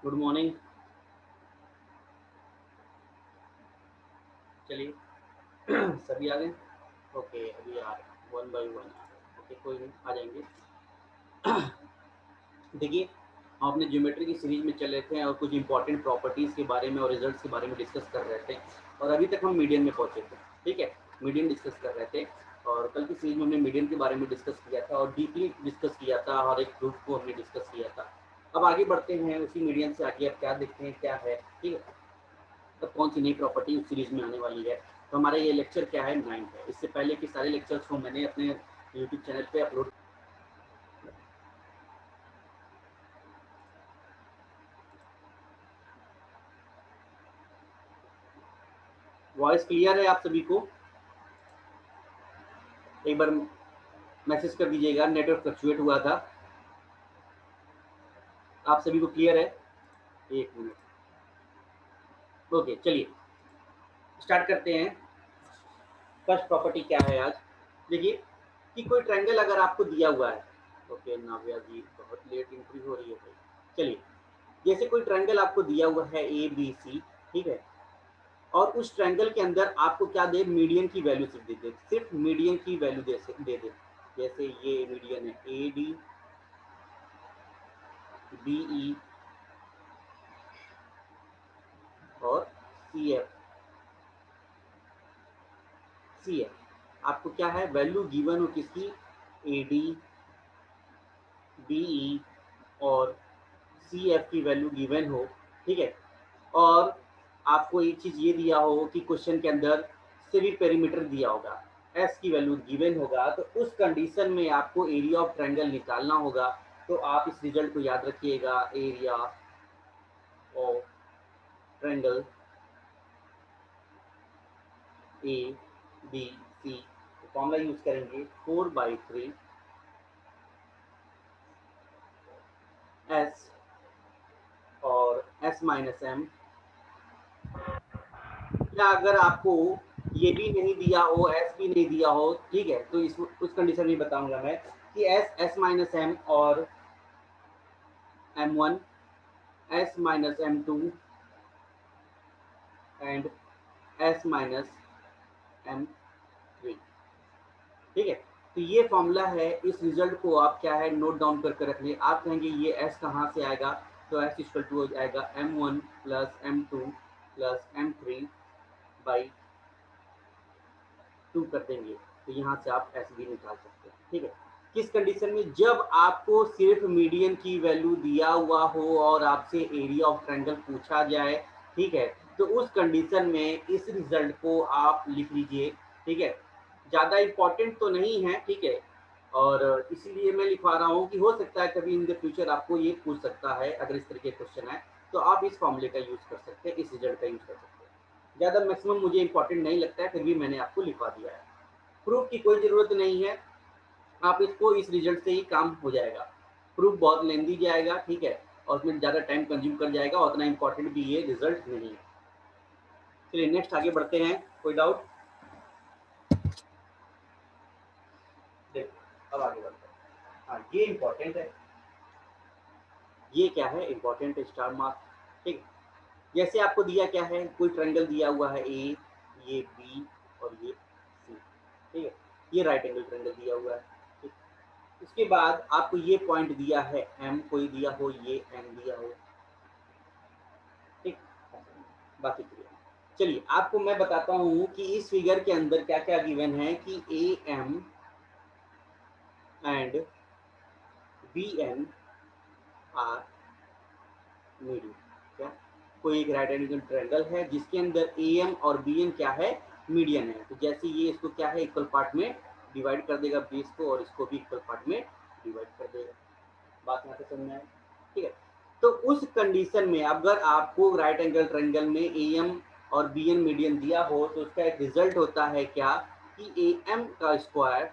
Good morning. चलिए सभी आ गए। ओके अभी आ रहे वन बाई वन आ रहे। ओके कोई नहीं, आ जाएंगे। देखिए, हम अपने ज्योमेट्री की सीरीज में चल रहे थे और कुछ इंपॉर्टेंट प्रॉपर्टीज़ के बारे में और रिजल्ट्स के बारे में डिस्कस कर रहे थे और अभी तक हम मीडियन में पहुंचे थे। ठीक है, मीडियन डिस्कस कर रहे थे और कल की सीरीज में हमने मीडियन के बारे में डिस्कस किया था और डीपली डिस्कस किया था, हर एक प्रूफ को हमने डिस्कस किया था। अब आगे बढ़ते हैं उसी मीडियन से आगे, अब क्या देखते हैं क्या है। ठीक है, तब कौन सी नई प्रॉपर्टी उस सीरीज में आने वाली है। तो हमारा ये लेक्चर क्या है, 9 है। इससे पहले के सारे लेक्चर्स को मैंने अपने यूट्यूब चैनल पे अपलोड। वॉइस क्लियर है आप सभी को? एक बार मैसेज कर दीजिएगा, नेटवर्क फ्लक्चुएट हुआ था। आप सभी को क्लियर है? एक मिनट। ओके चलिए स्टार्ट करते हैं। फर्स्ट प्रॉपर्टी क्या है आज, देखिए कि कोई ट्रायंगल अगर आपको दिया हुआ है। ओके नाव्या जी बहुत लेट एंट्री हो रही है भाई। चलिए, जैसे कोई ट्रायंगल आपको दिया हुआ है ए बी सी, ठीक है, और उस ट्रायंगल के अंदर आपको क्या दे, मीडियन की वैल्यू सिर्फ दे दे, सिर्फ मीडियन की वैल्यू दे दे। जैसे ये मीडियन है ए डी बी ई और सी एफ आपको क्या है, वैल्यू गिवन हो किसकी, ए डी बी ई और सी एफ की वैल्यू गिवन हो। ठीक है, और आपको एक चीज़ ये दिया हो कि क्वेश्चन के अंदर सिर्फ पेरीमीटर दिया होगा, एस की वैल्यू गिवन होगा, तो उस कंडीशन में आपको एरिया ऑफ ट्रायंगल निकालना होगा। तो आप इस रिजल्ट को याद रखिएगा, area of triangle A B C, formula use करेंगे 4/3 एस और एस माइनस एम। या अगर आपको ये भी नहीं दिया हो, एस भी नहीं दिया हो, ठीक है, तो इस उस कंडीशन में बताऊंगा मैं कि एस माइनस एम और m1 s minus m2 and s minus m3। ठीक है, तो ये फॉर्मूला है। इस रिजल्ट को आप क्या है, नोट डाउन करके रख लें। आप कहेंगे ये s कहाँ से आएगा, तो s इक्वल टू हो जाएगा m1 plus m2 plus m3 by 2 कर देंगे, तो यहाँ से आप एस भी निकाल सकते हैं। ठीक है, किस कंडीशन में, जब आपको सिर्फ मीडियन की वैल्यू दिया हुआ हो और आपसे एरिया ऑफ ट्रायंगल पूछा जाए। ठीक है, तो उस कंडीशन में इस रिजल्ट को आप लिख लीजिए। ठीक है, ज़्यादा इम्पोर्टेंट तो नहीं है, ठीक है, और इसीलिए मैं लिखवा रहा हूँ कि हो सकता है कभी इन द फ्यूचर आपको ये पूछ सकता है। अगर इस तरीके क्वेश्चन है तो आप इस फॉर्मूले का यूज़ कर सकते हैं, इस रिजल्ट का यूज़ कर सकते हैं। ज़्यादा मैक्सिमम मुझे इंपॉर्टेंट नहीं लगता है, फिर भी मैंने आपको लिखवा दिया है। प्रूफ की कोई ज़रूरत नहीं है, आप इसको इस रिजल्ट से ही काम हो जाएगा। प्रूफ बहुत लेंदी जाएगा, ठीक है, और उसमें ज़्यादा टाइम कंज्यूम कर जाएगा, उतना इंपॉर्टेंट भी ये रिजल्ट नहीं है। चलिए नेक्स्ट आगे बढ़ते हैं। कोई डाउट? देखो अब आगे बढ़ते हैं। हाँ ये इंपॉर्टेंट है, ये क्या है, इंपॉर्टेंट है, स्टार मार्क। ठीक है, जैसे आपको दिया क्या है, कोई ट्रायंगल दिया हुआ है ए, ये बी और ये सी। ठीक है, ये राइट एंगल ट्रायंगल दिया हुआ है। ठीक, उसके बाद आपको ये पॉइंट दिया है एम, कोई दिया हो, ये एम दिया हो। ठीक, बाकी क्लियर। चलिए आपको मैं बताता हूँ कि इस फिगर के अंदर क्या क्या गिवन है कि A M and B N are median. क्या, कोई एक राइट एंगल ट्रायंगल है जिसके अंदर ए एम और बी एन क्या है, मीडियन है। तो जैसे ये इसको क्या है, इक्वल पार्ट में डिवाइड कर देगा बेस को, और इसको भी इक्वल पार्ट में डिवाइड कर देगा। बात यहाँ से समझ में आए? ठीक है, तो उस कंडीशन में अगर आपको राइट एंगल ट्रायंगल में ए एम और बी एन मीडियन दिया हो, तो उसका एक रिजल्ट होता है क्या, कि ए एम का स्क्वायर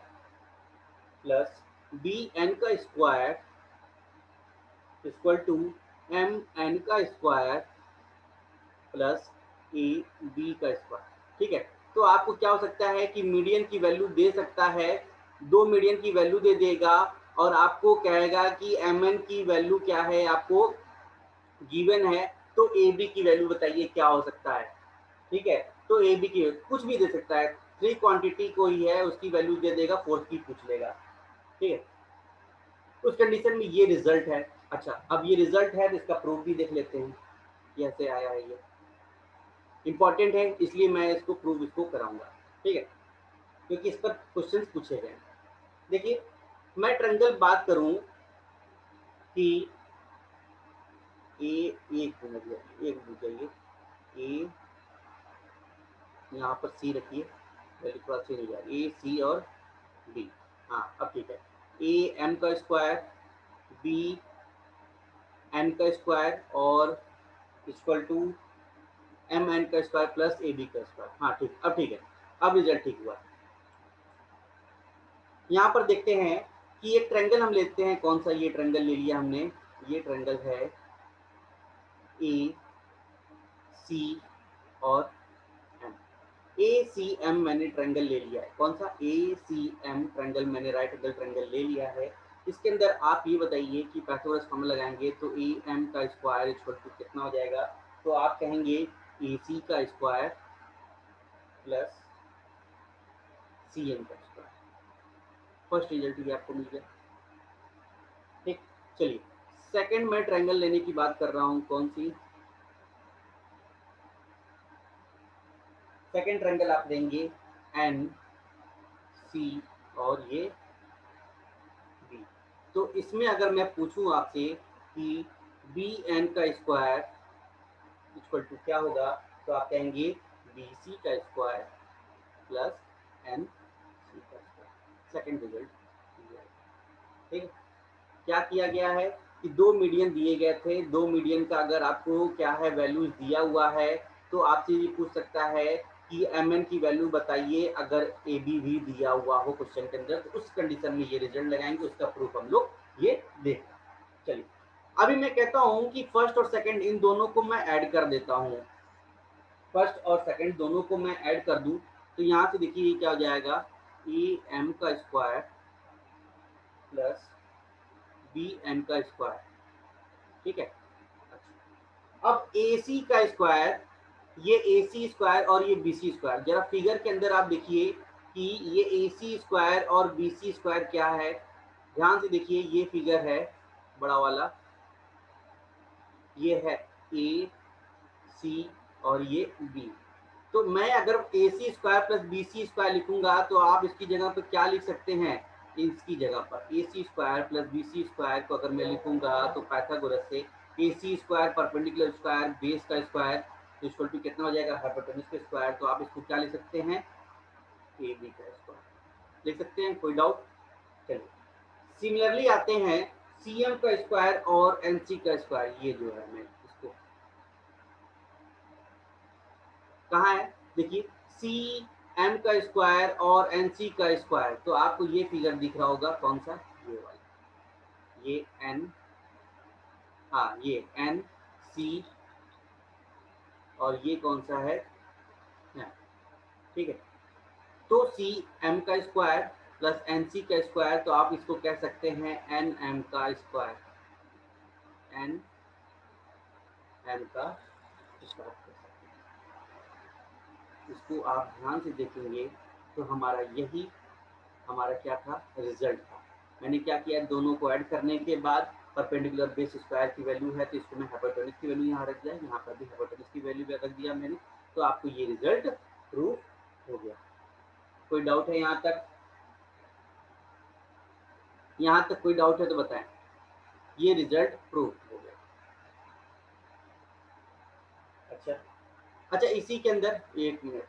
प्लस बी एन का square equal to M N का स्क्वायर प्लस ए बी का स्क्वायर। ठीक है, तो आपको क्या हो सकता है कि मीडियन की वैल्यू दे सकता है, दो मीडियन की वैल्यू दे देगा, और आपको कहेगा कि एम एन की वैल्यू क्या है, आपको गिवन है तो ए बी की वैल्यू बताइए क्या हो सकता है। ठीक है, तो ए बी की कुछ भी दे सकता है, 3 क्वांटिटी कोई है उसकी वैल्यू दे देगा, फोर्थ की पूछ लेगा। ठीक है, उस कंडीशन में ये रिजल्ट है। अच्छा, अब ये रिजल्ट है तो इसका प्रूफ भी देख लेते हैं कैसे आया है। ये इंपॉर्टेंट है इसलिए मैं इसको प्रूफ इसको कराऊंगा। ठीक है, क्योंकि इस पर क्वेश्चंस पूछे गए। देखिए, मैं ट्रायंगल बात करूं कि ए, एक मिनट, एक मिनट जाइए, ए यहाँ पर सी रखिए, वैल्यू थोड़ा सी नहीं जा रही, ए सी और बी। हाँ अब ठीक है, ए एम का स्क्वायर, बी एन का स्क्वायर और इक्वल टू एम एन का स्क्वायर प्लस ए बी का स्क्वायर। हाँ ठीक, अब ठीक है, अब रिजल्ट ठीक हुआ। यहाँ पर देखते हैं कि एक ट्रायंगल हम लेते हैं, कौन सा, ये ट्रायंगल ले लिया हमने, ये ट्रायंगल है ए सी और एम। ए सी एम मैंने ट्रायंगल ले लिया है, कौन सा, ए सी एम ट्रायंगल मैंने राइट एंगल ट्रायंगल ले लिया है। इसके अंदर आप ये बताइए कि पाइथागोरस फॉर्मूला लगाएंगे तो ए एम का स्क्वायर इक्वल टू कितना हो जाएगा, तो आप कहेंगे ए सी का स्क्वायर प्लस सी एम का स्क्वायर। फर्स्ट रिजल्ट ये आपको मिल गया। ठीक, चलिए सेकंड में ट्रायंगल लेने की बात कर रहा हूँ, कौन सी, सेकंड ट्रायंगल आप लेंगे एन सी और ये बी। तो इसमें अगर मैं पूछूं आपसे कि बी एन का स्क्वायर इक्वल टू क्या होगा, तो आप कहेंगे बी सी का स्क्वायर प्लस एन सी का स्क्वायर। Second result. ठीक है, क्या किया गया है कि दो मीडियन दिए गए थे, दो मीडियन का अगर आपको क्या है वैल्यूज दिया हुआ है तो आपसे ये पूछ सकता है कि एम एन की वैल्यू बताइए, अगर ए बी भी दिया हुआ हो क्वेश्चन के अंदर, तो उस कंडीशन में ये रिजल्ट लगाएंगे, उसका प्रूफ हम लोग ये देखें। चलिए, अभी मैं कहता हूं कि फर्स्ट और सेकंड इन दोनों को मैं ऐड कर देता हूं, फर्स्ट और सेकंड दोनों को मैं ऐड कर दूं, तो यहाँ से देखिए क्या हो जाएगा, ए एम का स्क्वायर प्लस बी एन का स्क्वायर। ठीक है, अब ए सी का स्क्वायर, ये ए सी स्क्वायर और ये बी सी स्क्वायर, जरा फिगर के अंदर आप देखिए कि ये ए सी स्क्वायर और बी सी स्क्वायर क्या है, ध्यान से देखिए, ये फिगर है बड़ा वाला, ये है ए सी और ये बी। तो मैं अगर A C square plus B C square लिखूंगा तो आप इसकी जगह पर क्या लिख सकते हैं, इसकी जगह पर A C square plus B C square को अगर मैं लिखूंगा तो पाइथागोरस से A C square perpendicular square base का स्क्वायर इक्वल टू कितना हो जाएगा, हाइपोटेन्यूज का स्क्वायर। तो आप इसको क्या लिख सकते हैं, ए बी का स्क्वायर लिख सकते हैं, कोई डाउट। चलिए, सिमिलरली आते हैं सी एम का स्क्वायर और एन सी का स्क्वायर, ये जो है मैं इसको कहाँ है, देखिए सी एम का स्क्वायर और एन सी का स्क्वायर, तो आपको ये फिगर दिख रहा होगा, कौन सा, ये वाला, ये एन, हाँ ये एन सी और ये कौन सा है, ठीक है। तो सी एम का स्क्वायर प्लस एन सी का स्क्वायर, तो आप इसको कह सकते हैं एन एम का स्क्वायर, एन एम का स्क्वायर। इसको आप ध्यान से देखेंगे तो हमारा यही हमारा क्या था, रिजल्ट था। मैंने क्या किया, दोनों को ऐड करने के बाद परपेंडिकुलर बेस स्क्वायर की वैल्यू है तो इसको मैं हाइपोटेन्यूज की वैल्यू यहाँ रख दिया, यहाँ पर भी हाइपोटेन्यूज की वैल्यू भी रख दिया मैंने, तो आपको ये रिजल्ट प्रूफ हो गया। कोई डाउट है यहाँ तक, यहाँ तक कोई डाउट है तो बताएं, ये रिजल्ट प्रूफ हो गया। अच्छा अच्छा, इसी के अंदर एक मिनट,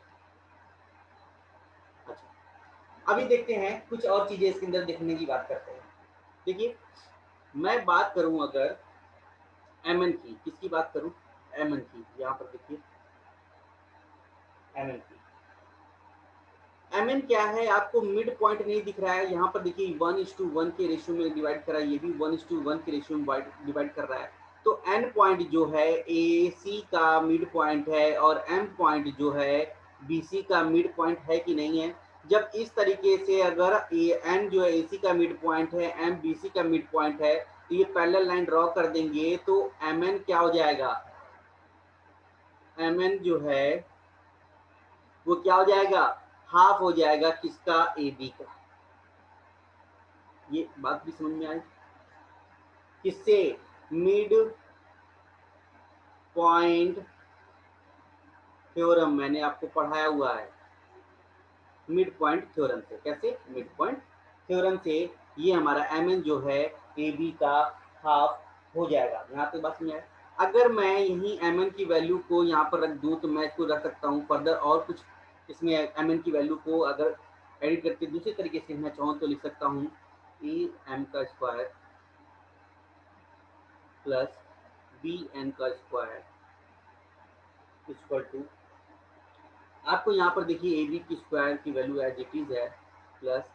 अच्छा अभी देखते हैं कुछ और चीजें इसके अंदर देखने की बात करते हैं। देखिए, मैं बात करूं अगर एम एन की, किसकी बात करूं, एम एन की, यहाँ पर देखिए एम एन की, एम एन क्या है, आपको मिड पॉइंट नहीं दिख रहा है, यहाँ पर देखिए 1:1 के रेशियो में डिवाइड कर रहा है, ये भी 1:1 के रेशियो में डिवाइड कर रहा है। तो एन पॉइंट जो है ए सी का मिड पॉइंट है और एम पॉइंट जो है बी सी का मिड पॉइंट है कि नहीं है। जब इस तरीके से अगर ए एन जो है ए सी का मिड पॉइंट है, एम बी सी का मिड पॉइंट है, तो ये पैरेलल लाइन ड्रॉ कर देंगे तो एम एन क्या हो जाएगा, एम एन जो है वो क्या हो जाएगा, हाफ हो जाएगा किसका, ए बी का। ये बात भी समझ में आई, किससे, मिड पॉइंट थ्योरम मैंने आपको पढ़ाया हुआ है, मिड पॉइंट थ्योरम से। कैसे, मिड पॉइंट थ्योरम से ये हमारा एम एन जो है ए बी का हाफ हो जाएगा। यहाँ पे बस में अगर मैं यही एम एन की वैल्यू को यहाँ पर रख दूँ तो मैं इसको रख सकता हूँ फर्दर और कुछ इसमें एम एन की वैल्यू को अगर एडिट करके दूसरे तरीके से मैं चाहूँ तो लिख सकता हूँ ए एम का स्क्वायर प्लस बी एन का स्क्वायर इक्वल टू, आपको यहाँ पर देखिए ए बी की स्क्वायर की वैल्यू एज इट इज है प्लस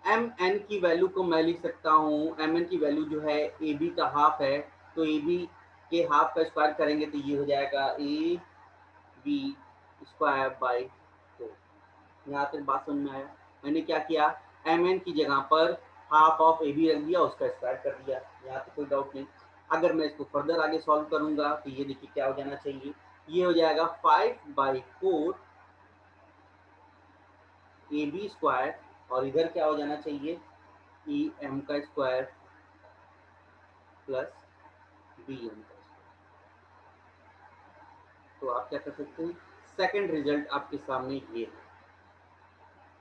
एम एन की वैल्यू को मैं लिख सकता हूँ, एम एन की वैल्यू जो है ए बी का हाफ है तो ए बी के हाफ का स्क्वायर करेंगे तो ये हो जाएगा ए बी स्क्वायर बाई 4। यहाँ तक बात समझ में आया। मैंने क्या किया, एम एन की जगह पर हाफ ऑफ ए बी रख दिया, उसका स्क्वायर कर दिया, यहाँ तो कोई डाउट नहीं। अगर मैं इसको फर्दर आगे सॉल्व करूंगा तो ये देखिए क्या हो जाना चाहिए, ये हो जाएगा 5/4 ए बी स्क्वायर और इधर क्या हो जाना चाहिए, ई एम का स्क्वायर प्लस बी एम का स्क्वायर। तो आप क्या कर सकते हैं, सेकंड रिजल्ट आपके सामने ये है,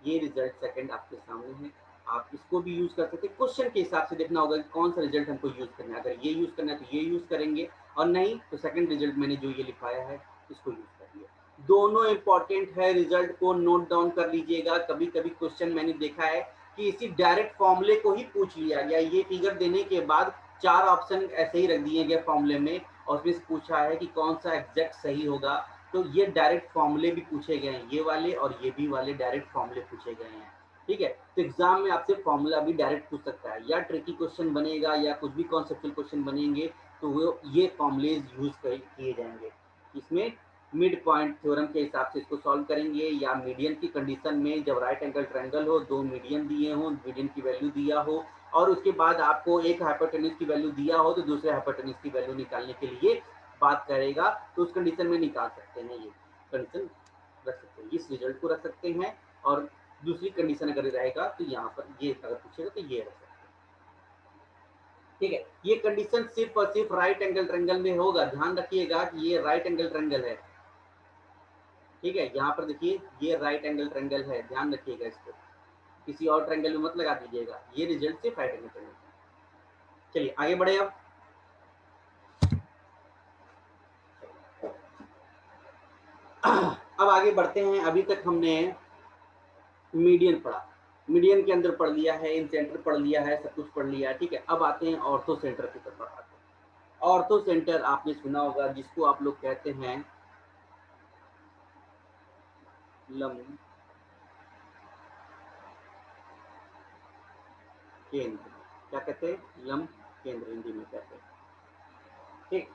ये रिजल्ट सेकंड आपके सामने है। आप इसको भी यूज कर सकते हैं, क्वेश्चन के हिसाब से देखना होगा कि कौन सा रिजल्ट हमको यूज करना है। अगर ये यूज करना है तो ये यूज करेंगे और नहीं तो सेकंड रिजल्ट मैंने जो ये लिखाया है इसको यूज करिए। दोनों इंपॉर्टेंट है, रिजल्ट को नोट डाउन कर लीजिएगा। कभी कभी क्वेश्चन मैंने देखा है कि इसी डायरेक्ट फॉर्मूले को ही पूछ लिया गया, ये फिगर देने के बाद 4 ऑप्शन ऐसे ही रख दिए गए फॉर्मूले में और फिर पूछा है कि कौन सा एग्जैक्ट सही होगा। तो ये डायरेक्ट फॉर्मूले भी पूछे गए हैं, ये वाले और ये भी वाले डायरेक्ट फॉर्मूले पूछे गए हैं। ठीक है, तो एग्जाम में आपसे फॉर्मूला भी डायरेक्ट पूछ सकता है, या ट्रिकी क्वेश्चन बनेगा या कुछ भी कॉन्सेप्चुअल क्वेश्चन बनेंगे तो वो ये फॉर्मूलेज यूज किए जाएंगे। इसमें मिड पॉइंट थ्योरम के हिसाब से इसको सॉल्व करेंगे, या मीडियन की कंडीशन में जब राइट एंगल ट्रायंगल हो, दो मीडियन दिए हो, मीडियन की वैल्यू दिया हो और उसके बाद आपको एक हाइपोटेन्यूज की वैल्यू दिया हो तो दूसरे हाइपोटेन्यूज की वैल्यू निकालने के लिए बात करेगा, तो उस कंडीशन में निकाल सकते हैं। ये कंडीशन रख सकते हैं, इस रिजल्ट को रख सकते हैं और दूसरी कंडीशन अगर रहेगा तो यहाँ पर ये अगर पूछेगा तो ये रख सकते हैं। ठीक है, ये कंडीशन सिर्फ और सिर्फ राइट एंगल ट्रायंगल में होगा, ध्यान रखिएगा कि ये राइट एंगल ट्रायंगल है। ठीक है, यहाँ पर देखिए ये राइट एंगल ट्रायंगल है, ध्यान रखिएगा इसको, किसी और ट्रायंगल में मत लगा दीजिएगा, ये रिजल्ट सिर्फ राइट एंगल ट्रायंगल। चलिए आगे बढ़े। अब आगे बढ़ते हैं। अभी तक हमने मीडियन पढ़ा, मीडियन के अंदर पढ़ लिया है, इन सेंटर पढ़ लिया है, सब कुछ पढ़ लिया है। ठीक है, अब आते हैं ऑर्थो सेंटर की तरफ आते हैं। ऑर्थो सेंटर आपने सुना होगा, जिसको आप लोग कहते हैं लंब केंद्र। क्या कहते हैं, लंब केंद्र हिंदी में कहते हैं। ठीक,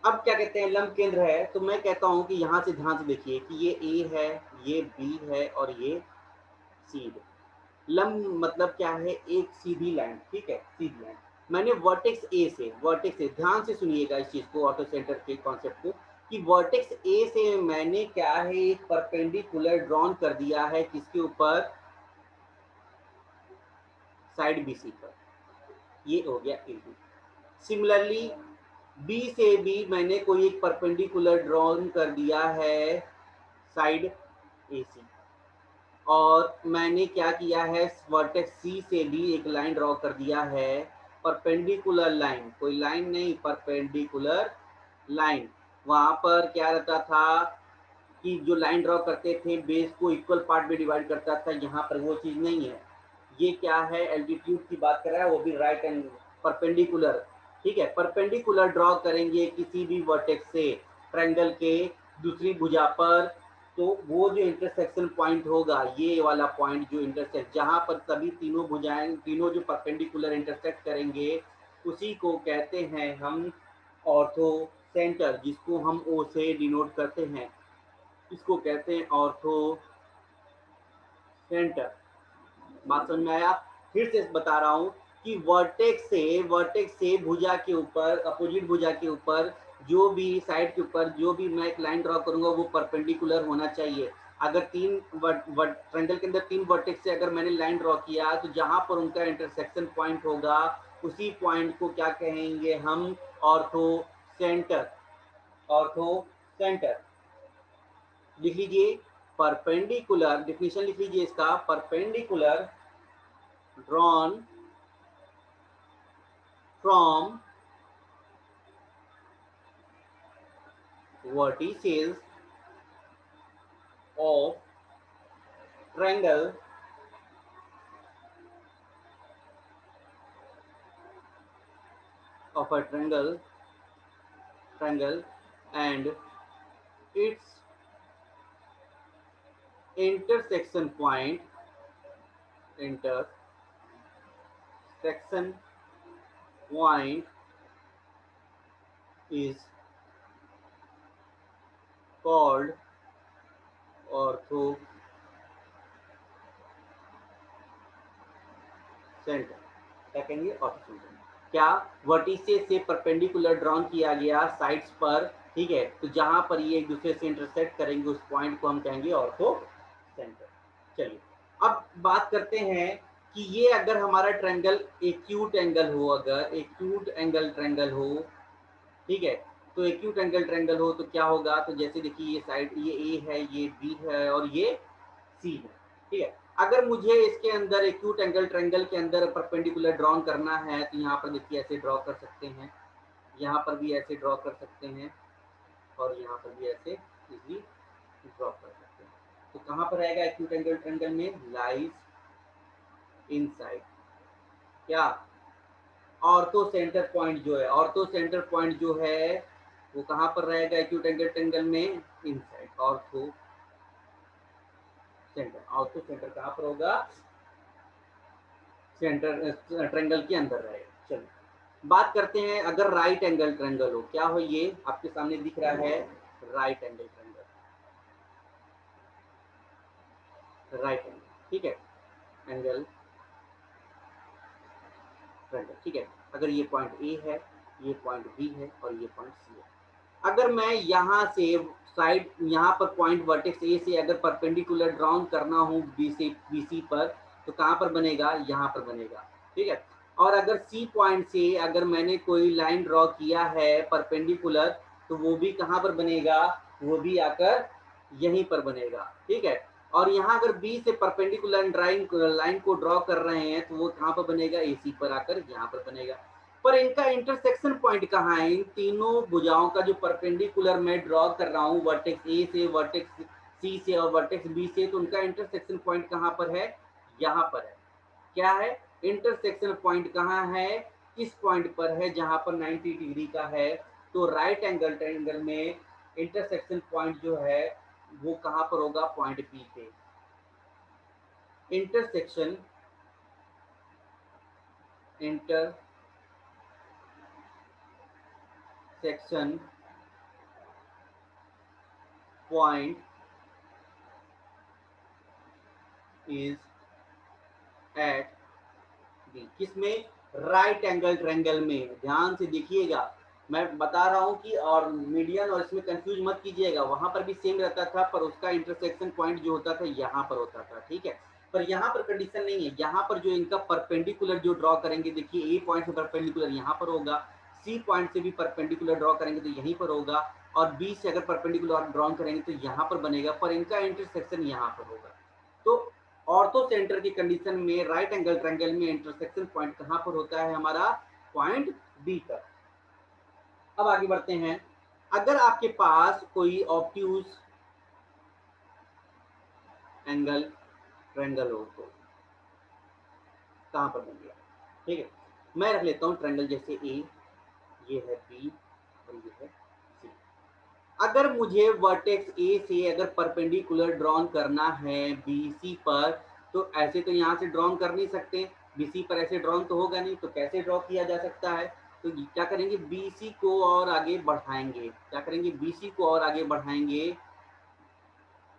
अब क्या कहते हैं, लंब केंद्र है तो मैं कहता हूं कि यहां से ध्यान से देखिए कि ये ए है, ये बी है और ये सी है। लंब मतलब क्या है, एक सीधी लाइन। ठीक है, सीधी लाइन। मैंने वर्टेक्स से ध्यान से सुनिएगा इस चीज को, ऑर्थो सेंटर के कॉन्सेप्ट को, कि वर्टेक्स ए से मैंने क्या है, एक परपेंडिकुलर ड्रॉन कर दिया है किसके ऊपर, साइड बीसी पर, ये हो गया ए बी। सिमिलरली बी से भी मैंने कोई एक परपेंडिकुलर ड्रॉन कर दिया है साइड ए सी, और मैंने क्या किया है, वर्टेक्स सी से भी एक लाइन ड्रॉ कर दिया है, परपेंडिकुलर लाइन, कोई लाइन नहीं, परपेंडिकुलर लाइन। वहां पर क्या रहता था कि जो लाइन ड्रॉ करते थे बेस को इक्वल पार्ट में डिवाइड करता था, यहाँ पर वो चीज नहीं है। ये क्या है, एल्टीट्यूड की बात कर रहा है, वो भी राइट एंड परपेंडिकुलर। ठीक है, परपेंडिकुलर ड्रॉ करेंगे किसी भी वर्टेक्स से ट्रायंगल के दूसरी भुजा पर, तो वो जो इंटरसेक्शन पॉइंट होगा, ये वाला पॉइंट जो इंटरसेक्ट, जहां पर सभी तीनों भुजाएं, तीनों जो परपेंडिकुलर इंटरसेक्ट करेंगे, उसी को कहते हैं हम ऑर्थो सेंटर, जिसको हम ओ से डिनोट करते हैं, इसको कहते हैं ऑर्थो सेंटर। बात समझ में आया? फिर से बता रहा हूं कि वर्टेक्स से भुजा के ऊपर, अपोजिट भुजा के ऊपर जो भी साइड के ऊपर जो भी मैं एक लाइन ड्रॉ करूंगा वो परपेंडिकुलर होना चाहिए। अगर तीन ट्रायंगल के अंदर तीन वर्टेक्स से अगर मैंने लाइन ड्रॉ किया तो जहां पर उनका इंटरसेक्शन पॉइंट होगा उसी पॉइंट को क्या कहेंगे हम, ऑर्थो सेंटर। ऑर्थो सेंटर लिख लीजिए। परपेंडिकुलर डिफिनेशन लिख लीजिए इसका, perpendicular drawn from vertices of triangle of a triangle and its intersection point is called ortho centre. क्या कहेंगे, ऑर्थो सेंटर। क्या वर्टिसेस से परपेंडिकुलर ड्रॉन किया गया साइड्स पर, ठीक है, तो जहां पर ये एक दूसरे से इंटरसेक्ट करेंगे उस पॉइंट को हम कहेंगे ऑर्थो सेंटर। चलिए अब बात करते हैं कि ये अगर हमारा ट्रायंगल एक्यूट एंगल हो, अगर एक्यूट एंगल ट्रायंगल हो, ठीक है, तो एक्यूट एंगल ट्रायंगल हो तो क्या होगा, तो जैसे देखिए ये साइड ये ए है, ये बी है और ये सी है, ठीक है। अगर मुझे इसके अंदर एक्यूट एंगल ट्रायंगल के अंदर परपेंडिकुलर ड्रॉ करना है तो यहाँ पर देखिए ऐसे ड्रॉ कर सकते हैं, यहाँ पर भी ऐसे ड्रॉ कर सकते हैं और यहाँ पर भी ऐसे इजीली ड्रॉ कर सकते हैं। तो कहाँ पर रहेगा एक्यूट एंगल ट्रायंगल में, लाइज इनसाइड क्या, ऑर्थो सेंटर पॉइंट जो है, ऑर्थो सेंटर पॉइंट जो है वो कहाँ पर रहेगा एक्यूट एंगल ट्रायंगल में, inside ortho centre. Ortho centre कहाँ पर होगा, सेंटर ट्रायंगल के अंदर रहेगा। चलिए बात करते हैं अगर राइट एंगल ट्रायंगल हो, क्या हो, ये आपके सामने दिख रहा है right angle triangle, right angle, ठीक है, एंगल ट्रायंगल, ठीक है। अगर ये पॉइंट ए है, ये पॉइंट बी है और ये पॉइंट सी है। अगर मैं यहाँ से साइड, यहाँ पर पॉइंट वर्टेक्स ए से अगर परपेंडिकुलर ड्रॉ करना हो बी सी पर, तो कहाँ पर बनेगा, यहाँ पर बनेगा, ठीक है। और अगर सी पॉइंट से अगर मैंने कोई लाइन ड्रॉ किया है परपेंडिकुलर, तो वो भी कहाँ पर बनेगा, वो भी आकर यहीं पर बनेगा, ठीक है। और यहाँ अगर बी से परपेंडिकुलर लाइन को ड्रॉ कर रहे हैं तो वो कहाँ पर बनेगा, ए सी पर आकर यहाँ पर बनेगा। पर इनका इंटरसेक्शन पॉइंट कहाँ है, इन तीनों भुजाओं का जो परपेंडिकुलर मैं ड्रॉ कर रहा हूँ वर्टेक्स ए से, वर्टेक्स सी से और वर्टेक्स बी से, तो उनका इंटरसेक्शन पॉइंट कहाँ पर है, यहाँ पर है। क्या है, इंटरसेक्शन पॉइंट कहाँ है, इस पॉइंट पर है जहां पर 90 डिग्री का है। तो राइट एंगल ट्रायंगल में इंटरसेक्शन पॉइंट जो है वो कहाँ पर होगा, पॉइंट बी पे। Intersection point is at B, किसमें, राइट एंगल ट्रायंगल में। ध्यान से देखिएगा, मैं बता रहा हूं कि और मीडियन और इसमें कंफ्यूज मत कीजिएगा, वहां पर भी सेम रहता था पर उसका इंटरसेक्शन पॉइंट जो होता था यहाँ पर होता था, ठीक है। पर यहाँ पर कंडीशन नहीं है, यहाँ पर जो इनका परपेंडिकुलर जो ड्रॉ करेंगे, देखिए ए पॉइंट से परपेंडिकुलर यहाँ पर होगा, सी पॉइंट से भी परपेंडिकुलर ड्रॉ करेंगे तो यहीं पर होगा, और बी से अगर परपेंडिकुलर ड्रॉ करेंगे तो यहाँ पर बनेगा, पर इनका इंटरसेक्शन यहाँ पर होगा। तो ऑर्थो सेंटर की कंडीशन में राइट एंगल ट्रायंगल में इंटरसेक्शन पॉइंट कहां पर होता है, हमारा पॉइंट बी पर। अब आगे बढ़ते हैं, अगर आपके पास कोई ऑब्ट्यूज एंगल ट्रायंगल हो तो कहां पर बनेगा, ठीक है। मैं रख लेता हूं ट्रायंगल जैसे ए, ये है बी और ये है सी। अगर मुझे वर्टेक्स ए से अगर परपेंडिकुलर ड्रॉ करना है बीसी पर, तो ऐसे तो यहाँ से ड्रॉ कर नहीं सकते, बीसी पर ऐसे ड्रॉ तो होगा नहीं, तो कैसे ड्रॉ किया जा सकता है, तो क्या करेंगे, बीसी को और आगे बढ़ाएंगे, क्या करेंगे, बीसी को और आगे बढ़ाएंगे,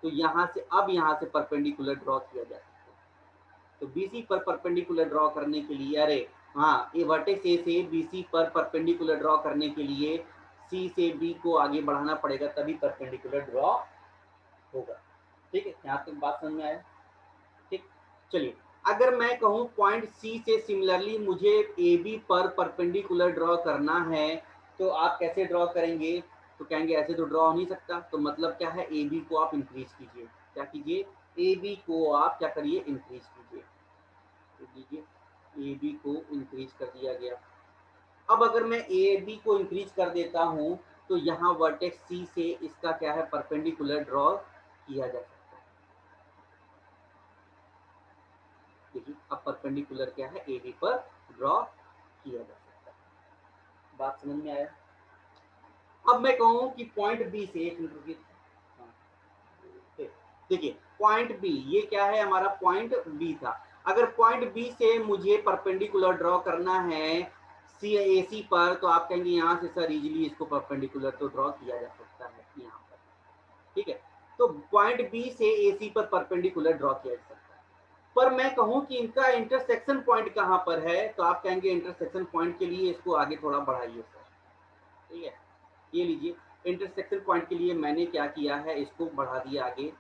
तो यहाँ से अब यहाँ से परपेंडिकुलर ड्रॉ किया जा सकता है। तो बीसी पर परपेंडिकुलर ड्रॉ करने के लिए, अरे हाँ, ये वर्टेक्स ए से BC पर परपेंडिकुलर ड्रॉ करने के लिए C से B को आगे बढ़ाना पड़ेगा, तभी परपेंडिकुलर ड्रॉ होगा। ठीक है, यहाँ तक बात समझ में आया? ठीक, चलिए अगर मैं कहूँ पॉइंट सी से सिमिलरली मुझे ए बी पर परपेंडिकुलर ड्रॉ करना है, तो आप कैसे ड्रॉ करेंगे? तो कहेंगे ऐसे तो ड्रॉ हो नहीं सकता, तो मतलब क्या है, ए बी को आप इंक्रीज कीजिए। क्या कीजिए? ए बी को आप क्या करिए? इंक्रीज कीजिए। तो लीजिए ए बी को इंक्रीज कर दिया गया। अब अगर मैं ए बी को इंक्रीज कर देता हूँ, तो यहाँ वर्टेक्स सी से इसका क्या है, परपेंडिकुलर ड्रॉ किया जा सकता है। देखिए अब परपेंडिकुलर क्या है, ए बी पर ड्रॉ किया जा सकता है। बात समझ में आया? अब मैं कहूँ कि पॉइंट बी से एक मिनट रुकिए। हाँ, देखिए पॉइंट बी, ये क्या है हमारा, पॉइंट बी था। अगर पॉइंट बी से मुझे परपेंडिकुलर ड्रॉ करना है सी ए सी पर, तो आप कहेंगे यहाँ से सर इजीली इसको परपेंडिकुलर तो ड्रॉ किया जा सकता है यहाँ पर। ठीक है, तो पॉइंट बी से ए सी पर परपेंडिकुलर ड्रॉ किया जा सकता है। पर मैं कहूं कि इनका इंटरसेक्शन पॉइंट कहां पर है, तो आप कहेंगे इंटरसेक्शन पॉइंट के लिए इसको आगे थोड़ा बढ़ाइए सर। ठीक है, ये लीजिए इंटरसेक्शन पॉइंट के लिए मैंने क्या किया है, इसको बढ़ा दिया आगे।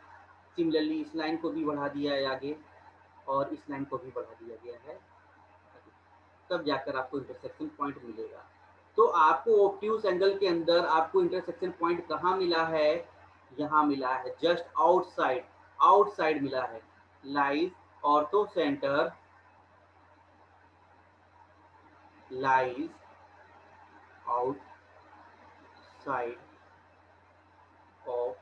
सिमिलरली इस लाइन को भी बढ़ा दिया है आगे, और इस लाइन को भी बढ़ा दिया गया है, तब जाकर आपको इंटरसेक्शन पॉइंट मिलेगा। तो आपको ऑब्ट्यूज एंगल के अंदर आपको इंटरसेक्शन पॉइंट कहाँ मिला है? यहाँ मिला है, जस्ट आउटसाइड, आउटसाइड मिला है। Lies ortho centre, lies outside of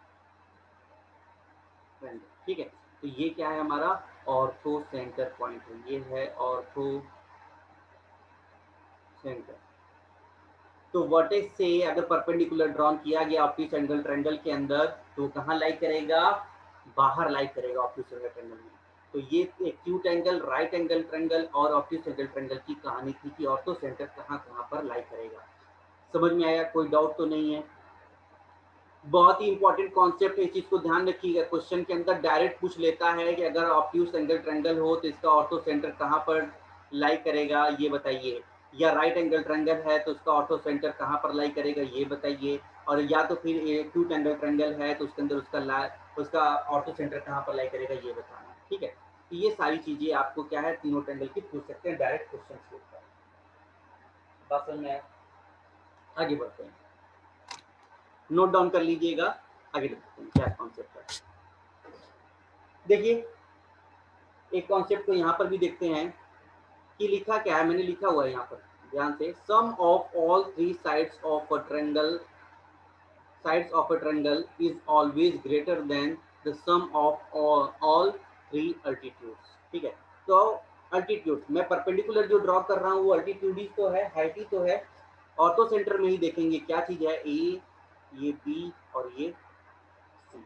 centre. ठीक है, तो ये क्या है हमारा, ऑर्थो सेंटर पॉइंट है, ये है ऑर्थो सेंटर। तो वर्टेक्स से अगर परपेंडिकुलर ड्रॉन किया गया ऑप्टिक एंगल ट्रायंगल के अंदर, तो कहाँ लाई करेगा? बाहर लाई करेगा ऑप्टिक एंगल ट्रायंगल में। तो ये acute angle, right angle triangle और ऑप्टिक एंगल ट्रायंगल की कहानी थी कि ऑर्थो सेंटर कहाँ कहाँ पर लाई करेगा। समझ में आया? कोई डाउट तो नहीं है? बहुत ही इंपॉर्टेंट कॉन्सेप्ट है, इस चीज को ध्यान रखिएगा। क्वेश्चन के अंदर डायरेक्ट पूछ लेता है कि अगर ऑब्ट्यूज एंगल ट्रायंगल हो तो इसका ऑर्थो सेंटर कहाँ पर लाई करेगा, ये बताइए। या राइट एंगल ट्रायंगल है तो उसका ऑर्थो सेंटर कहाँ पर लाई करेगा, ये बताइए। और या तो फिर एक्यूट एंगल ट्रायंगल है तो उसके अंदर उसका ऑर्थो सेंटर कहाँ पर लाई करेगा, ये बताना। ठीक है, तो ये सारी चीजें आपको क्या है, तीनों ट्रायंगल की पूछ सकते हैं डायरेक्ट क्वेश्चन के ऊपर। बात समझ में आया? आगे बढ़ते हैं, नोट डाउन कर लीजिएगा, आगे देखते हैं क्या कॉन्सेप्ट है। देखिए एक कॉन्सेप्ट को यहाँ पर भी देखते हैं कि लिखा क्या है, मैंने लिखा हुआ है यहाँ पर ध्यान से, sum of all three sides of a triangle is always greater than the sum of all three altitudes। ठीक है, तो अल्टीट्यूड मैं परपेंडिकुलर जो ड्रॉ कर रहा हूँ वो अल्टीट्यूड ही तो है, हाइट ही तो है। ऑर्थो सेंटर में ही देखेंगे क्या चीज है, ए, ये बी और ये सी।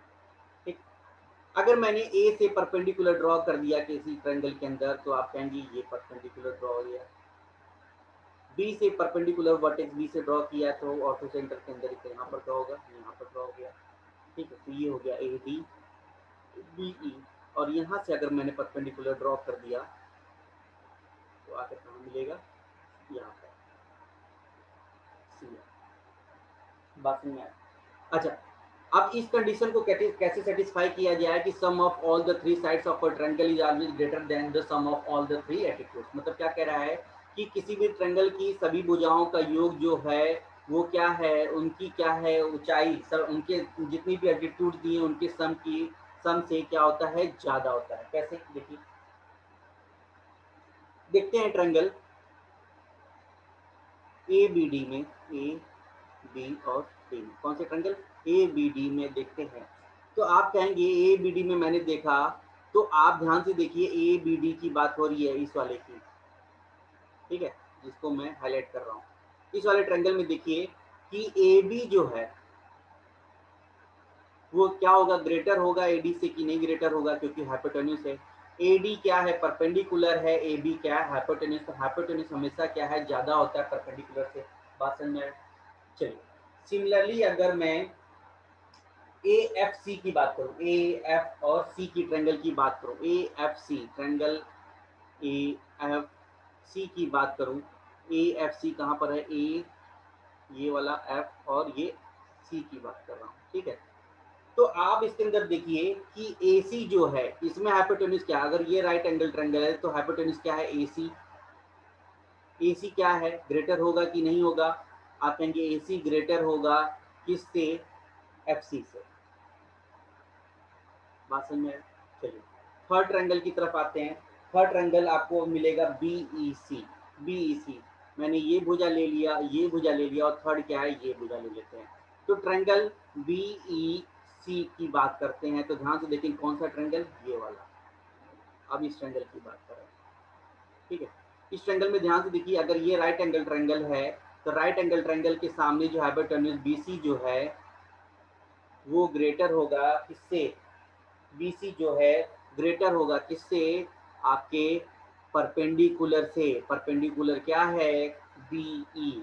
ठीक, अगर मैंने ए से परपेंडिकुलर ड्रॉ कर दिया किसी ट्रायंगल के अंदर, तो आप कहेंगे ये परपेंडिकुलर ड्रॉ हो गया। बी से परपेंडिकुलर वर्टेक्स बी से ड्रॉ किया तो ऑर्थो सेंटर के अंदर इसे यहाँ पर ड्रॉ होगा, यहाँ पर ड्रॉ हो गया। ठीक है, तो ये हो गया ए डी बी ई। और यहाँ से अगर मैंने परपेंडिकुलर ड्रॉ कर दिया तो आकर कहाँ मिलेगा, यहाँ पर सी। बात नहीं आया? अच्छा, अब इस कंडीशन को कैसे सेटिस्फाई किया जाए कि sum of all the three sides of a triangle is always greater than the sum of all the three attitudes. मतलब क्या कह रहा है कि किसी भी ट्रायंगल की सभी भुजाओं का योग जो है वो क्या है, उनकी क्या है ऊंचाई, सब उनके जितनी भी एटीट्यूड दिए उनके सम से क्या होता है, ज्यादा होता है। कैसे? देखिए देखते हैं ट्रायंगल ए बी डी में, ए बी और डी में, कौन से ट्रायंगल, ए बी डी में देखते हैं। तो आप कहेंगे ए बी डी में मैंने देखा, तो आप ध्यान से देखिए ए बी डी की बात हो रही है इस वाले की। ठीक है, जिसको मैं हाईलाइट कर रहा हूँ, इस वाले ट्रायंगल में देखिए कि ए बी जो है वो क्या होगा, ग्रेटर होगा एडी से कि नहीं ग्रेटर होगा, क्योंकि हाइपोटेन्यूज है। एडी क्या है, परपेंडिकुलर है, ए बी क्या है, हाइपोटेन्यूज। तो हाइपोटेन्यूज हमेशा क्या है, ज्यादा होता है परपेंडिकुलर से। बात समझ में? चलिए सिमिलरली अगर मैं ए एफ सी की बात करूं, ए एफ और सी की ट्रायंगल की बात करूं, A F C triangle, A F C की बात करूं, ए एफ सी कहाँ पर है, ए ये वाला एफ और ये सी की बात कर रहा हूँ, ठीक है। तो आप इसके अंदर देखिए कि ए सी जो है इसमें हाइपोटेन्यूज क्या है, अगर ये राइट एंगल ट्रायंगल है तो हाइपोटेन्यूज क्या है, ए सी। ए सी क्या है, ग्रेटर होगा कि नहीं होगा, आप कहेंगे ए सी ग्रेटर होगा किससे, एफ सी से। बात समझ में आया? चलिए थर्ड ट्रायंगल की तरफ आते हैं। थर्ड ट्रायंगल आपको मिलेगा बी ई सी। बी ई सी, मैंने ये भुजा ले लिया, ये भुजा ले लिया, और थर्ड क्या है, ये भुजा ले लेते हैं। तो ट्रायंगल बी ई सी की बात करते हैं, तो ध्यान से देखें कौन सा ट्रायंगल, ये वाला। अब इस ट्रायंगल की बात करें, ठीक है। इस ट्रायंगल में ध्यान से देखिए, अगर ये राइट एंगल ट्रायंगल है तो राइट एंगल ट्रायंगल के सामने जो हाइपोटेन्यूज बी सी जो है वो ग्रेटर होगा किससे, BC जो है ग्रेटर होगा किससे, आपके परपेंडिकुलर से। परपेंडिकुलर क्या है, BE।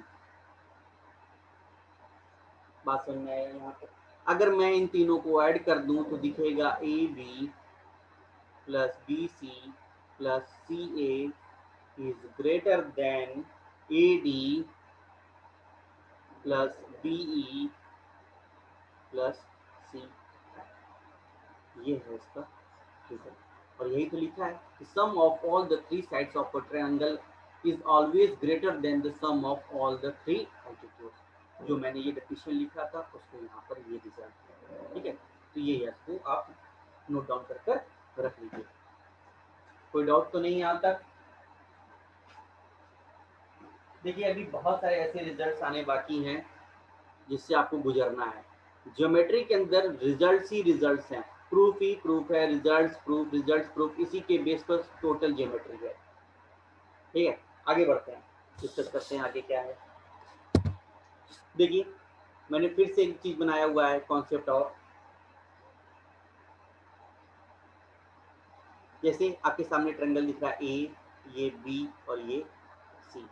बात समझ में आया यहाँ पर? अगर मैं इन तीनों को ऐड कर दूं तो दिखेगा AB plus BC plus CA is greater than AD plus BE plus C। ये है इसका रिजल्ट। और यही तो लिखा है कि sum of all the three sides of a triangle is always greater than the sum of all the three altitudes. जो मैंने ये डेफिनेशन लिखा था उसको यहाँ पर ये रिजल्ट, ठीक है। तो ये इसको आप नोट डाउन कर रख लीजिए। कोई डाउट तो नहीं है यहाँ तक? देखिए अभी बहुत सारे ऐसे रिजल्ट्स आने बाकी हैं जिससे आपको गुजरना है। ज्योमेट्री के अंदर रिजल्ट्स ही रिजल्ट्स हैं, प्रूफ ही प्रूफ है, रिजल्ट्स प्रूफ, इसी के बेस पर टोटल ज्योमेट्री है, ठीक है। आगे बढ़ते हैं, डिस्कस करते हैं आगे क्या है। देखिए मैंने फिर से एक चीज बनाया हुआ है कॉन्सेप्ट, और जैसे आपके सामने ट्रायंगल दिख रहा है ए, ये बी और ये सी।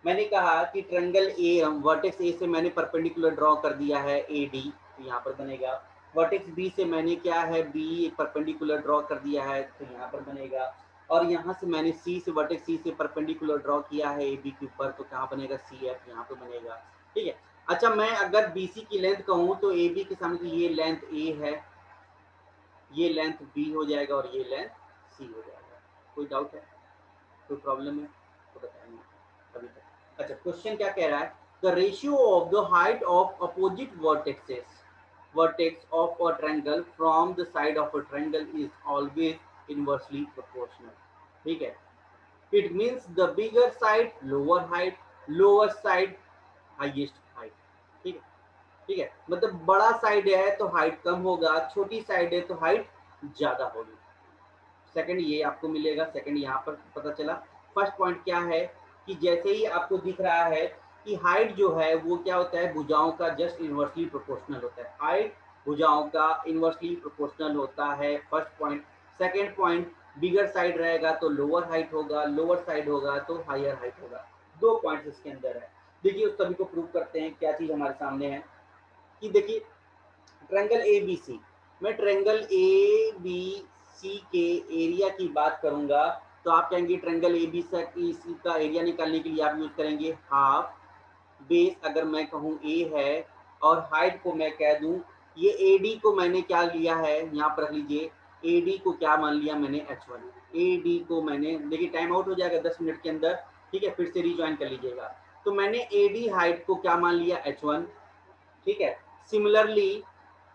मैंने कहा कि ट्रायंगल ए, हम वर्टेक्स ए से मैंने परपेंडिकुलर ड्रॉ कर दिया है ए डी, तो यहाँ पर बनेगा। वर्टेक्स बी से मैंने क्या है, बी परपेंडिकुलर ड्रॉ कर दिया है, तो यहाँ पर बनेगा। और यहाँ से मैंने सी से, वर्टेक्स सी से परपेंडिकुलर ड्रॉ किया है ए बी के ऊपर, तो कहाँ बनेगा, सी एफ यहाँ पर बनेगा, ठीक है। अच्छा मैं अगर बी सी की लेंथ कहूँ तो ए बी के सामने तो ये लेंथ ए है, ये लेंथ बी हो जाएगा और ये लेंथ सी हो जाएगा। कोई डाउट है, कोई प्रॉब्लम है तो बताएंगे अभी तक। अच्छा क्वेश्चन क्या कह रहा है, the ratio of the height of opposite vertexes, vertex of a triangle from the side of a triangle is always inversely proportional, ठीक है। it means the bigger side lower height, lower side highest height, ठीक है। ठीक है, मतलब बड़ा side है तो हाइट कम होगा, छोटी साइड है तो हाइट ज्यादा होगी। सेकंड ये आपको मिलेगा, सेकंड यहाँ पर पता चला। फर्स्ट पॉइंट क्या है कि जैसे ही आपको दिख रहा है कि हाइट जो है वो क्या होता है, भुजाओं का जस्ट इनवर्सली प्रोपोर्शनल होता है। हाइट भुजाओं का इनवर्सली प्रोपोर्शनल होता है, first point. Second point, bigger side रहेगा तो लोअर हाइट होगा, लोअर साइड होगा तो हायर हाइट होगा। दो पॉइंट्स इसके अंदर है। देखिए उस सभी को प्रूव करते हैं। क्या चीज हमारे सामने है कि देखिए ट्रायंगल ए बी सी, मैं ट्रायंगल ए बी सी के एरिया की बात करूंगा तो आप कहेंगे ट्रायंगल ए बी सी का एरिया निकालने के लिए आप यूज करेंगे हाफ बेस। अगर मैं कहूँ ए है और हाइट को मैं कह दूं, ये ए डी को मैंने क्या लिया है, यहाँ पर रख लीजिए, ए डी को क्या मान लिया मैंने, H1। ए डी को मैंने, देखिए टाइम आउट हो जाएगा 10 मिनट के अंदर, ठीक है, फिर से रिज्वाइन कर लीजिएगा। तो मैंने ए डी हाइट को क्या मान लिया, H1, ठीक है। सिमिलरली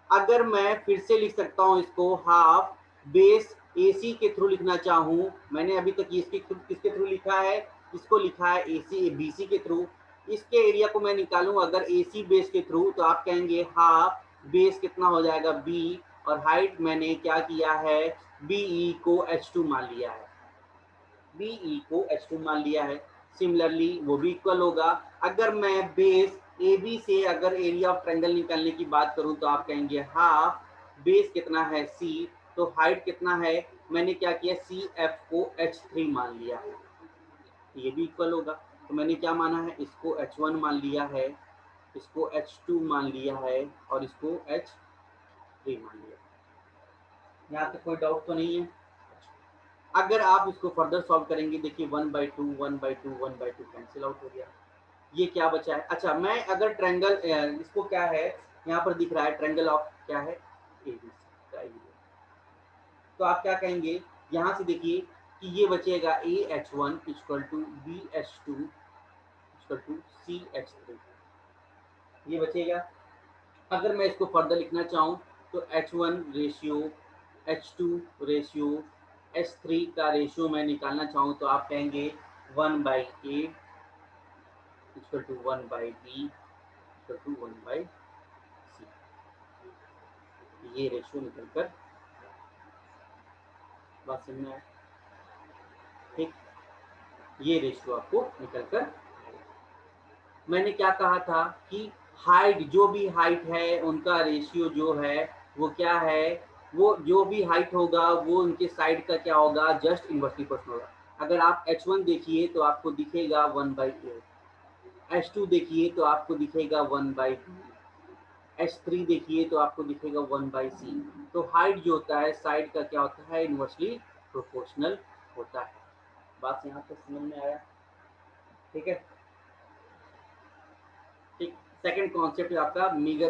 अगर मैं फिर से लिख सकता हूँ इसको हाफ बेस AC के थ्रू लिखना चाहूँ, मैंने अभी तक इसके किसके थ्रू लिखा है, इसको लिखा है AC BC के थ्रू। इसके एरिया को मैं निकालूं अगर AC बेस के थ्रू तो आप कहेंगे हाफ बेस कितना हो जाएगा B, और हाइट मैंने क्या किया है, BE को H2 मान लिया है, BE को H2 मान लिया है। सिमिलरली वो भी इक्वल होगा। अगर मैं बेस AB से अगर एरिया ऑफ ट्रायंगल निकालने की बात करूं तो आप कहेंगे हाफ बेस कितना है C, तो हाइट कितना है, मैंने क्या किया CF को H3 मान लिया है, ये भी इक्वल होगा। तो मैंने क्या माना है, इसको H1 मान लिया है, इसको H2 मान लिया है और इसको H3 मान लिया है। यहाँ तक कोई डाउट तो नहीं है? अगर आप इसको फर्दर सॉल्व करेंगे, देखिए 1/2 1/2 1/2 कैंसिल आउट हो गया। ये क्या बचा है? अच्छा, मैं अगर ट्रायंगल इसको क्या है यहाँ पर दिख रहा है, ट्रायंगल ऑफ क्या है, ABC। तो आप क्या कहेंगे, यहाँ से देखिए कि ये बचेगा AH1 equal to BH2 equal to CH3, ये बचेगा। अगर मैं इसको फर्दर लिखना चाहूँ तो H1 ratio H2 ratio H3 का रेशियो मैं निकालना चाहूँ तो आप कहेंगे 1/A equal to 1/B equal to 1/C। ये रेशियो निकलकर बात समझ में आए, ठीक, ये रेशियो आपको निकलकर। मैंने क्या कहा था कि हाइट, जो भी हाइट है उनका रेशियो जो है वो क्या है, वो जो भी हाइट होगा वो उनके साइड का क्या होगा, जस्ट इन्वर्सली प्रोपोर्शनल होगा। अगर आप H1 देखिए तो आपको दिखेगा 1/A, H2 देखिए तो आपको दिखेगा 1/B, H3 देखिए तो आपको दिखेगा 1/C। तो हाइट जो होता है साइड का क्या होता है, इन्वर्सली प्रोपोर्शनल होता है। बात यहाँ तक समझ में आया, ठीक है, ठीक। सेकंड कॉन्सेप्ट आपका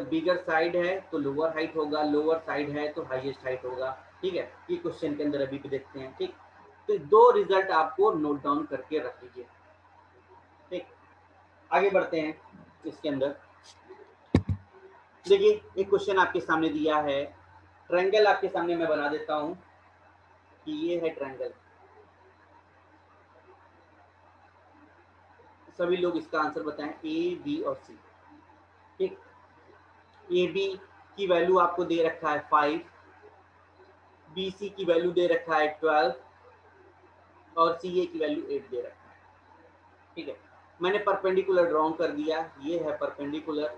बिगर साइड है तो लोअर हाइट होगा, लोअर साइड है तो हाईएस्ट हाइट होगा, ठीक है। ये क्वेश्चन के अंदर अभी भी देखते हैं, ठीक। तो दो रिजल्ट आपको नोट डाउन करके रख लीजिए, ठीक। आगे बढ़ते हैं इसके अंदर। देखिए एक क्वेश्चन आपके सामने दिया है, ट्रायंगल आपके सामने मैं बना देता हूं कि ये है ट्रायंगल। सभी लोग इसका आंसर बताएं, A, B और C, ठीक। AB की वैल्यू आपको दे रखा है 5, BC की वैल्यू दे रखा है 12 और CA की वैल्यू 8 दे रखा है, ठीक है। मैंने परपेंडिकुलर ड्रॉ कर दिया, ये है परपेंडिकुलर,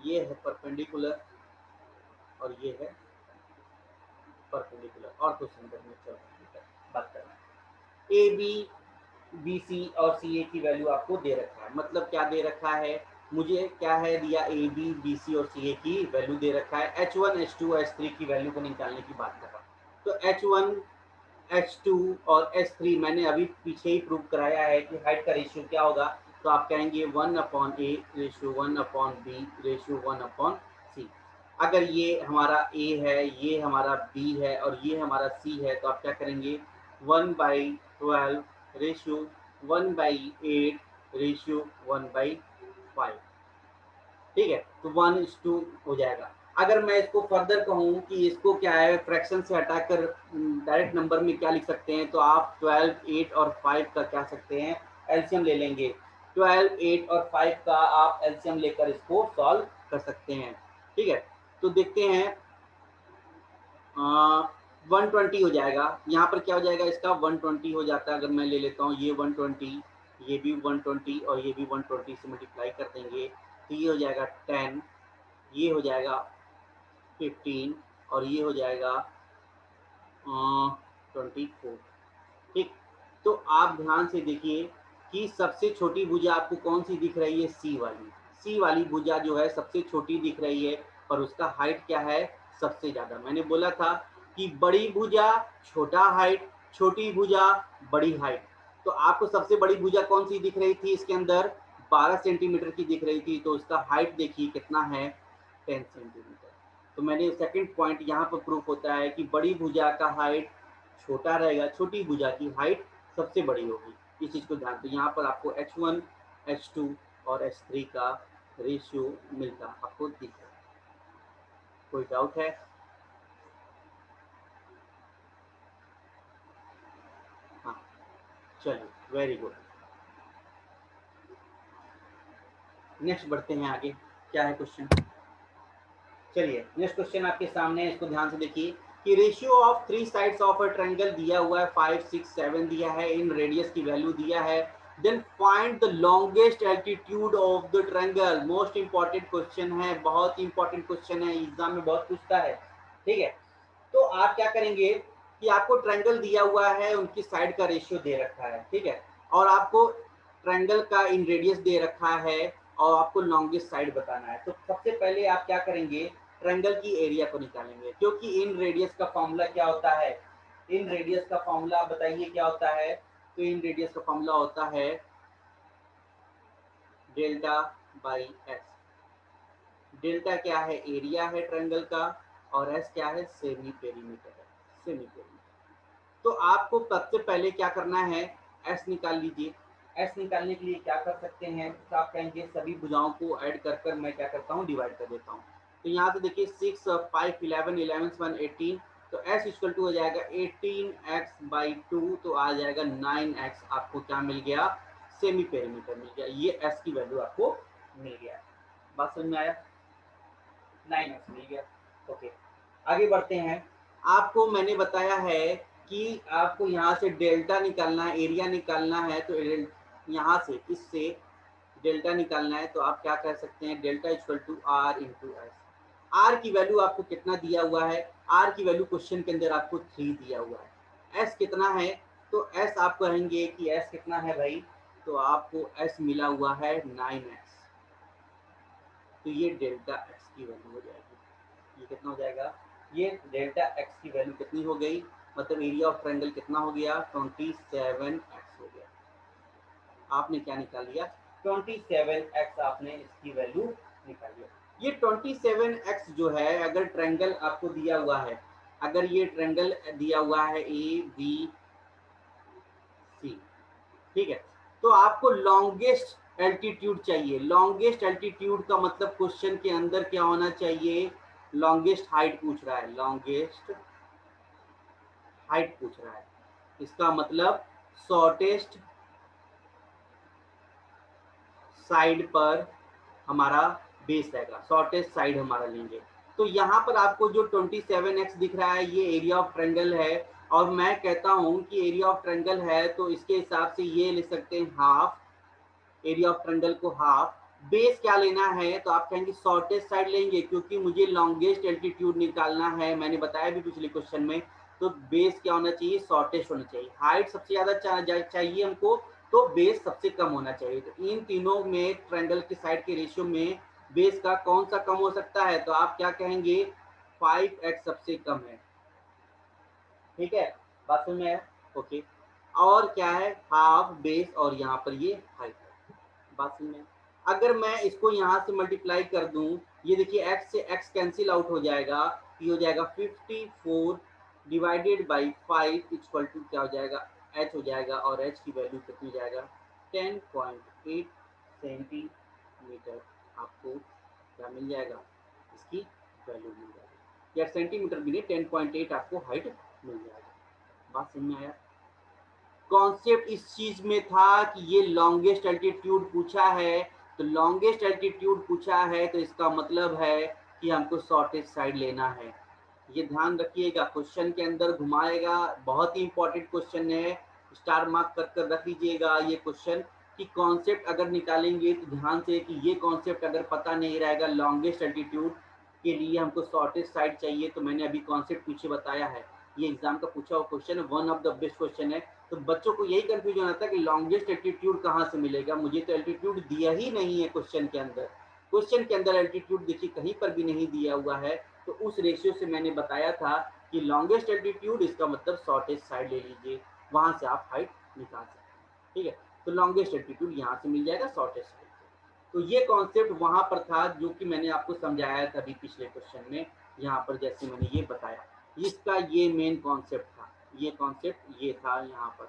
ये है परपेंडिकुलर और ये है परपेंडिकुलर, और कुछ नहीं चल बात करना है। ए बी बी सी और सी ए की वैल्यू आपको दे रखा है, मतलब क्या दे रखा है, मुझे क्या है दिया, ए बी बी सी और सी ए की वैल्यू दे रखा है। H1 H2 H3 की वैल्यू को निकालने की बात कर रहा हूँ। तो H1 H2 और H3 मैंने अभी पीछे ही प्रूव कराया है कि हाइट का रेशियो क्या होगा। तो आप कहेंगे 1/A ratio 1/B ratio 1/C। अगर ये हमारा A है, ये हमारा B है और ये हमारा C है, तो आप क्या करेंगे 1/12 रेशियो 1/8 रेशियो 1/5, ठीक है। तो 1:2 हो जाएगा। अगर मैं इसको फर्दर कहूँ कि इसको क्या है, फ्रैक्शन से हटाकर डायरेक्ट नंबर में क्या लिख सकते हैं, तो आप 12, 8 और 5 का क्या सकते हैं, एलसीएम ले लेंगे। 12, 8 और 5 का आप एलसीएम लेकर इसको सॉल्व कर सकते हैं, ठीक है। तो देखते हैं 120 हो जाएगा, यहाँ पर क्या हो जाएगा, इसका 120 हो जाता है। अगर मैं ले लेता हूँ ये 120, ये भी 120 और ये भी 120 से मल्टीप्लाई कर देंगे तो ये हो जाएगा 10, ये हो जाएगा 15 और ये हो जाएगा 24, ठीक। तो आप ध्यान से देखिए कि सबसे छोटी भुजा आपको कौन सी दिख रही है, सी वाली। सी वाली भुजा जो है सबसे छोटी दिख रही है, पर उसका हाइट क्या है, सबसे ज्यादा। मैंने बोला था कि बड़ी भुजा छोटा हाइट, छोटी भुजा बड़ी हाइट। तो आपको सबसे बड़ी भुजा कौन सी दिख रही थी इसके अंदर, 12 सेंटीमीटर की दिख रही थी, तो उसका हाइट देखिए कितना है, 10 सेंटीमीटर। तो मैंने सेकंड पॉइंट यहाँ पर प्रूफ होता है कि बड़ी भुजा का हाइट छोटा रहेगा, छोटी भुजा की हाइट सबसे बड़ी होगी। इस चीज को ध्यान, तो यहाँ पर आपको H1 H2 और H3 का रेशियो मिलता आपको दिख रहा है। कोई डाउट है? हाँ, चलिए, वेरी गुड। नेक्स्ट बढ़ते हैं आगे, क्या है क्वेश्चन। चलिए नेक्स्ट क्वेश्चन आपके सामने है, इसको ध्यान से देखिए कि ratio of 3 sides of a triangle दिया हुआ है, 5, 6, 7 दिया है, इन रेडियस की वैल्यू दिया है। Then find the longest altitude of the triangle. Most important question है, बहुत इंपॉर्टेंट क्वेश्चन है, एग्जाम में बहुत पूछता है, ठीक है। तो आप क्या करेंगे कि आपको ट्रायंगल दिया हुआ है, उनकी साइड का रेशियो दे रखा है, ठीक है, और आपको ट्रायंगल का इन रेडियस दे रखा है और आपको लॉन्गेस्ट साइड बताना है। तो सबसे पहले आप क्या करेंगे, ट्रायंगल की एरिया को निकालेंगे, क्योंकि इन रेडियस का फॉर्मूला क्या होता है, इन रेडियस का फॉर्मूला बताइए क्या होता है। तो इन रेडियस का फॉर्मूला होता है डेल्टा बाई एस। डेल्टा क्या है, एरिया है ट्रायंगल का, और एस क्या है, सेमी पेरीमीटर है, सेमी पेरीमीटर। तो आपको सबसे पहले क्या करना है, एस निकाल लीजिए। एस निकालने के लिए क्या कर सकते हैं, तो आप कहेंगे सभी भुजाओं को ऐड कर कर मैं क्या करता हूँ, डिवाइड कर देता हूँ। तो यहाँ से देखिए 6 5 11 11 1 18, तो एस इक्वल टू हो जाएगा 18x/2, तो आ जाएगा 9x। आपको क्या मिल गया, सेमी पेरीमीटर मिल गया। ये एस की वैल्यू आपको मिल गया। बात समझ में आया, 9x मिल गया। ओके, आगे बढ़ते हैं। आपको मैंने बताया है कि आपको यहाँ से डेल्टा निकालना है, एरिया निकालना है, तो यहाँ से इससे डेल्टा निकालना है। तो आप क्या कह सकते हैं, delta equal to R into S. R की वैल्यू आपको कितना दिया हुआ है, आर की वैल्यू क्वेश्चन के अंदर आपको 3 दिया हुआ है। एस कितना है, तो एस आप कहेंगे कि एस कितना है भाई, तो आपको एस मिला हुआ है 9x। तो ये डेल्टा एक्स की वैल्यू हो जाएगी। ये कितना हो जाएगा, ये डेल्टा एक्स की वैल्यू कितनी हो गई, मतलब एरिया ऑफ ट्रायंगल कितना हो गया, 27x हो गया। आपने क्या निकाल लिया, 27x आपने इसकी वैल्यू निकाल लिया। ये 27x जो है, अगर ट्रायंगल आपको दिया हुआ है, अगर ये ट्रायंगल दिया हुआ है ए बी सी, ठीक है, तो आपको लॉन्गेस्ट एल्टीट्यूड चाहिए। लॉन्गेस्ट एल्टीट्यूड का मतलब क्वेश्चन के अंदर क्या होना चाहिए, लॉन्गेस्ट हाइट पूछ रहा है, लॉन्गेस्ट हाइट पूछ रहा है। इसका मतलब शॉर्टेस्ट साइड पर हमारा बेस रहेगा, शॉर्टेस्ट साइड हमारा लेंगे। तो यहाँ पर आपको जो 27x दिख रहा है, ये एरिया ऑफ ट्रायंगल है, और मैं कहता हूँ कि एरिया ऑफ ट्रायंगल है तो इसके हिसाब से ये लिख सकते हैं हाफ, एरिया ऑफ ट्रायंगल को हाफ। बेस क्या लेना है, तो आप कहेंगे शॉर्टेस्ट साइड लेंगे, क्योंकि मुझे लॉन्गेस्ट एल्टीट्यूड निकालना है, मैंने बताया भी पिछले क्वेश्चन में। तो बेस क्या होना चाहिए, शॉर्टेस्ट होना चाहिए। हाइट सबसे ज्यादा चाहिए हमको, तो बेस सबसे कम होना चाहिए। तो इन तीनों में ट्रायंगल की साइड के रेशियो में बेस का कौन सा कम हो सकता है, तो आप क्या कहेंगे, 5x सबसे कम है। ठीक है, बात समझ में है, ओके। और क्या है, हाफ बेस, और यहाँ पर ये हाइट है। बात समझ में, अगर मैं इसको यहाँ से मल्टीप्लाई कर दूं, ये देखिए x से x कैंसिल आउट हो जाएगा, ये हो जाएगा 54 डिवाइडेड बाई 5 इक्वल टू क्या हो जाएगा, h हो जाएगा, और h की वैल्यू कितनी जाएगा, 10.8 सेंटीमीटर। आपको क्या मिल जाएगा, इसकी वैल्यू मिल जाएगी, या सेंटीमीटर भी नहीं, 10.8 आपको हाइट मिल जाएगा। बात समझ में आया, कॉन्सेप्ट इस चीज में था कि ये लॉन्गेस्ट एल्टीट्यूड पूछा है। तो लॉन्गेस्ट एल्टीट्यूड पूछा है तो इसका मतलब है कि हमको शॉर्टेस्ट साइड लेना है। ये ध्यान रखिएगा, क्वेश्चन के अंदर घुमाएगा, बहुत ही इंपॉर्टेंट क्वेश्चन है, स्टार मार्क कर कर रख लीजिएगा ये क्वेश्चन। कि कॉन्सेप्ट अगर निकालेंगे तो ध्यान से, कि ये कॉन्सेप्ट अगर पता नहीं रहेगा, लॉन्गेस्ट एल्टीट्यूड के लिए हमको शॉर्टेस्ट साइड चाहिए, तो मैंने अभी कॉन्सेप्ट पीछे बताया है, ये एग्जाम का पूछा हुआ क्वेश्चन है, one of the best question है। तो बच्चों को यही कंफ्यूजन आता है कि लॉन्गेस्ट एल्टीट्यूड कहाँ से मिलेगा, मुझे तो एल्टीट्यूड दिया ही नहीं है क्वेश्चन के अंदर। क्वेश्चन के अंदर एल्टीट्यूड देखिए कहीं पर भी नहीं दिया हुआ है। तो उस रेशियो से मैंने बताया था कि लॉन्गेस्ट एल्टीट्यूड, इसका मतलब शॉर्टेस्ट साइड ले लीजिए, वहां से आप हाइट निकाल सकते हैं। ठीक है, तो लॉन्गेस्ट एल्टीट्यूड यहाँ से मिल जाएगा शॉर्टेस्ट साइड से। तो ये कॉन्सेप्ट वहां पर था जो कि मैंने आपको समझाया था अभी पिछले क्वेश्चन में, यहाँ पर जैसे मैंने ये बताया, इसका ये मेन कॉन्सेप्ट था, ये कॉन्सेप्ट ये था यहाँ पर।